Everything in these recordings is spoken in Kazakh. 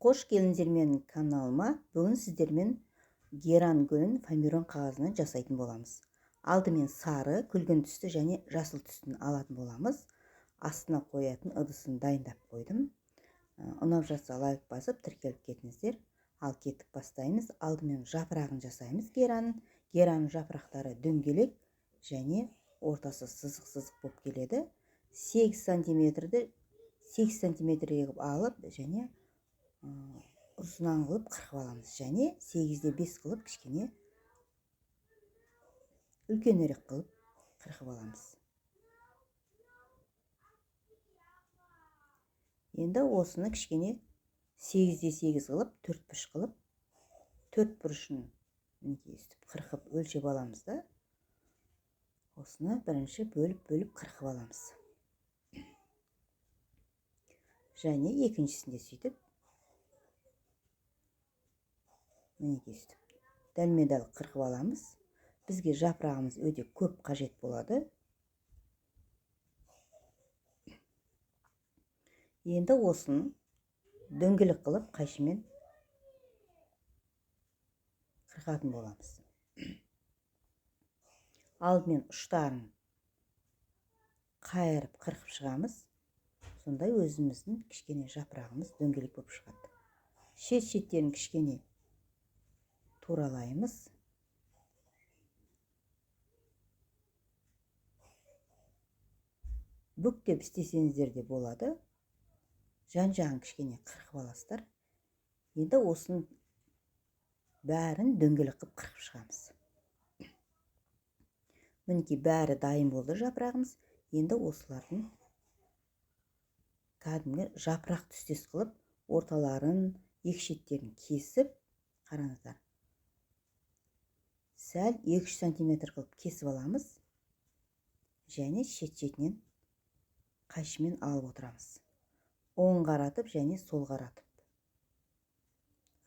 Қош келдіңіздер менің каналыма. Бүгін сіздермен геран гүлін фоамирон қағазынан жасайтын боламыз. Алдымен сары, күлгін түсті және жасыл түстін алатын боламыз. Астына қоятын ыдысын дайындап қойдым. Ұнап жатса лайк басып тіркеліп кетіңіздер. Ал кетіп бастаймыз. Алдымен жапырағын жасаймыз геранның. Геранның жапырақтары дөңгелек және ортасы сызық-сызық болып келеді. 8 сантиметрді 8 сантиметрге алып және ұзынан қылып қырқып аламыз. Және 8-де 5 қылып кішкене үлкенірек қылып қырқып аламыз. Енді осыны кішкене 8-де 8 қылып 4 бұрыш қылып 4 бұрышын өстіп қырқып өлшеп аламыз да. Осыны бірінші бөліп қырқып аламыз. Және екіншісінде сөйтіп дәлме-дәл қырқып аламыз. Бізге жапырағымыз өте көп қажет болады. Енді осыны дөңгелек қылып қайшымен қырқатын боламыз. Алдымен ұштарын қайырып қырқып шығамыз. Сондай өзіміздің кішкене жапырағымыз дөңгелек болып шығады. Шет-шеттерін кішкене туралаймыз. Бүктеп істесеңіздер де болады. Жан-жағын кішкене қырқып аласыздар. Енді осының бәрін дөңгелек қылып қырқып шығамыз. Мінекей бәрі дайын болды жапырағымыз. Енді осылардың кәдімгі жапырақ түстес қылып, орталарын, екі шеттерін кесіп, қараңыздар. Сәл 2-3 сантиметр қылып кесіп аламыз. Және шет-шетінен қайшымен алып отырамыз. Оң қаратып және сол қаратып.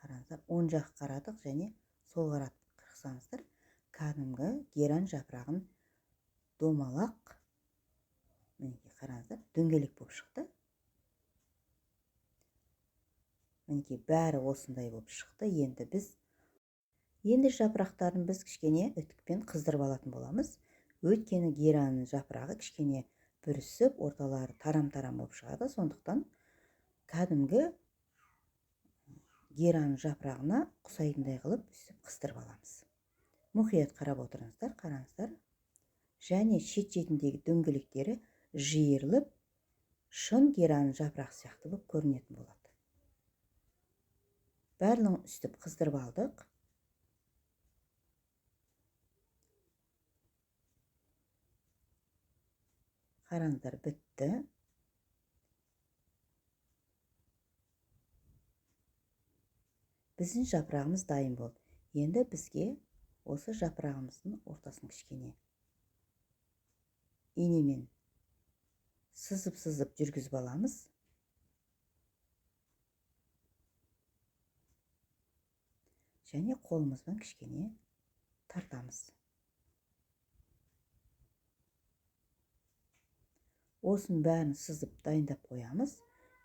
Қараңыздар, оң жақ қаратық және сол қаратып қырқсаңыздар, кәдімгі геран жапырағын домалақ, мінекей қараңыздар, дөңгелек болып шықты. Мінекей бәрі осындай болып шықты. Енді жапырақтарын біз кішкене үтікпен қыздырып алатын боламыз. Өйткені геранның жапырағы кішкене бүрісіп, орталары тарам-тарам болып шығады. Сондықтан кәдімгі геранның жапырағына құсайтындай қылып үстіп қыздырып аламыз. Мұқият қарап отырыңыздар, қараңыздар. Және шет-шетіндегі дөңгелектері жиырылып, шын геранның жапырағы сияқты болып көрінетін болады. Барлығын үстіп қыздырып алдық. Қараңыздар, бітті. Біздің жапырағымыз дайын болды. Енді бізге осы жапырағымыздың ортасын кішкене инемен сызып жүргізіп аламыз. Және қолымызбен кішкене тартамыз. Осының бәрін сызып дайындап қоямыз.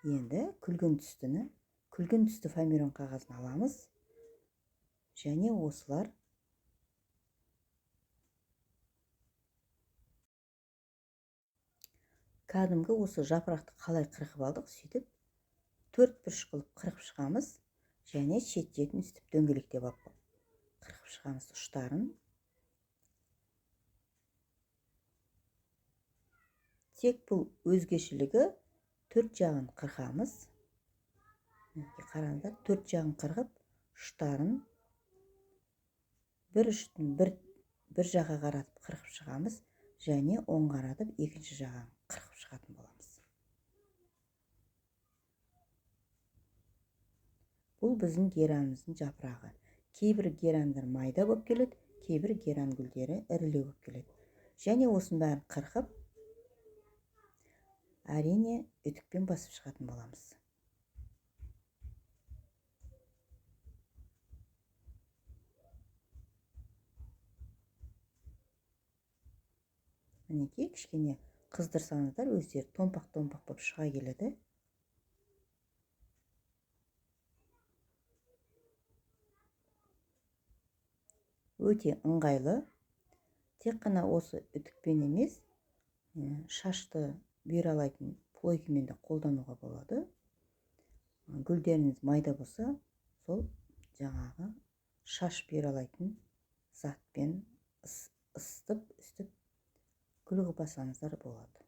Енді күлгін түсті фоамирон қағазын аламыз. Және осылар кәдімгі осы жапырақты қалай қырқып алдық, сөйтіп 4 бұрыш қылып қырқып шығамыз. Және шет-шетін үстіп дөңгелектеп алып қырқып шығамыз ұштарын. Тек бұл өзгешілігі 4 жағын қырқамыз. Қараңыздар, 4 жағын қырқып, ұштарын бір жаққа қаратып қырқып шығамыз. Және оң қаратып екінші жағын қырқып шығатын боламыз. Бұл біздің геранымыздың жапырағы. Кейбір герандар майда болып келеді, кейбір геран гүлдері ірілеу болып келеді. Және осының бәрін қырқып, әрине үтікпен басып шығатын боламыз. Мінекей кішкене қыздырсаңыздар, өздері томпақ болып шыға келеді. өте ыңғайлы. Тек қана осы үтікпен емес, шашты бұйралайтын плойкамен де қолдануға болады. Гүлдеріңіз майда болса, сол жаңағы шаш бұйралайтын затпен ысытып, үстіп гүл қылып алсаңыздар болады.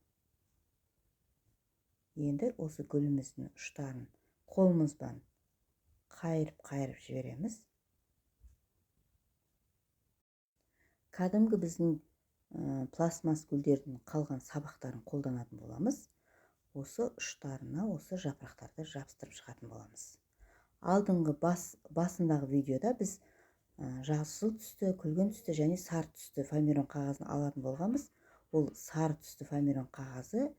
Енді осы гүліміздің ұштарын қолымызбен қайырып жібереміз. Кәдімгі біздің пластмасс гүлдердің қалған сабақтарын қолданатын боламыз. Осы ұштарына осы жапырақтарды жабыстырып шығатын боламыз. Алдыңғы басындағы видеода біз жасыл түсті, күлгін түсті және сары түсті фоамиран қағазын алатын болғанбыз. Ол сары түсті фоамиран қағазы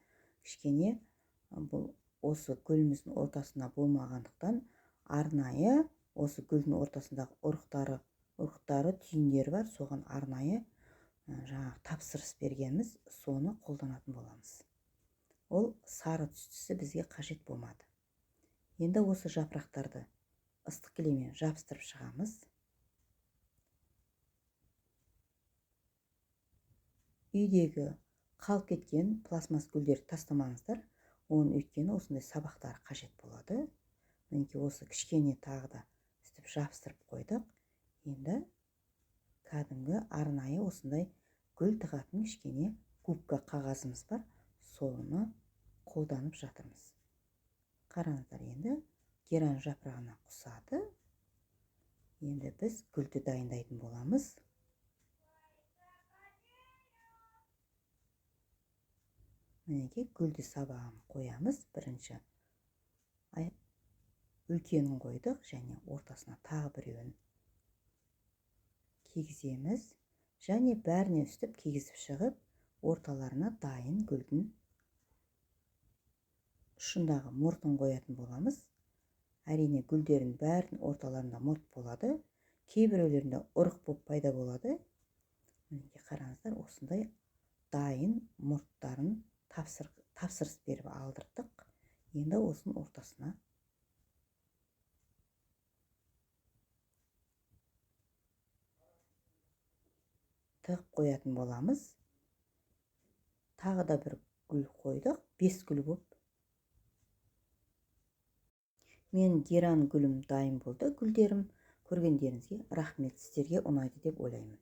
кішкене бұл осы гүліміздің ортасында болмағандықтан арнайы осы гүлдің ортасындағы ұрықтары түйіндері бар, соған арнайы жаңағы тапсырыс бергенбіз, соны қолданатын боламыз. Ол сары түстісі бізге қажет болмады. Енді осы жапырақтарды ыстық клеймен жабыстырып шығамыз. Үйдегі қалып кеткен пластмасс гүлдерді тастамаңыздар. Оның өйткені осындай сабақтары қажет болады. Мінекей осы кішкене тағы да үстіп жабыстырып қойдық. Енді кәдімгі арнайы осындай гүл тығатын кішкене губка қағазымыз бар. Соны қолданып жатырмыз. Қараңыздар, енді геран жапырағына құсады. Енді біз гүлді дайындайтын боламыз. Мінекей гүлді сабағын қоямыз. Бірінші үлкенін қойдық және ортасына тағы біреуін кигіземіз. Және бәріне үстіп кигізіп шығып, орталарына дайын гүлдің ұшындағы мұртын қоятын боламыз. Әрине гүлдердің бәрінің орталарында мұрт болады. Кейбіреулерінде ұрық болып пайда болады. Мінекей қараңыздар, осындай дайын мұрттарын тапсырыс беріп алдырдық. Енді осының ортасына тығып қоятын боламыз. Тағы да бір гүл қойдық, 5 гүл болып. Мен геран гүлім дайын болды. Гүлдерім көргендеріңізге рахмет. Сіздерге ұнайды деп ойлаймын.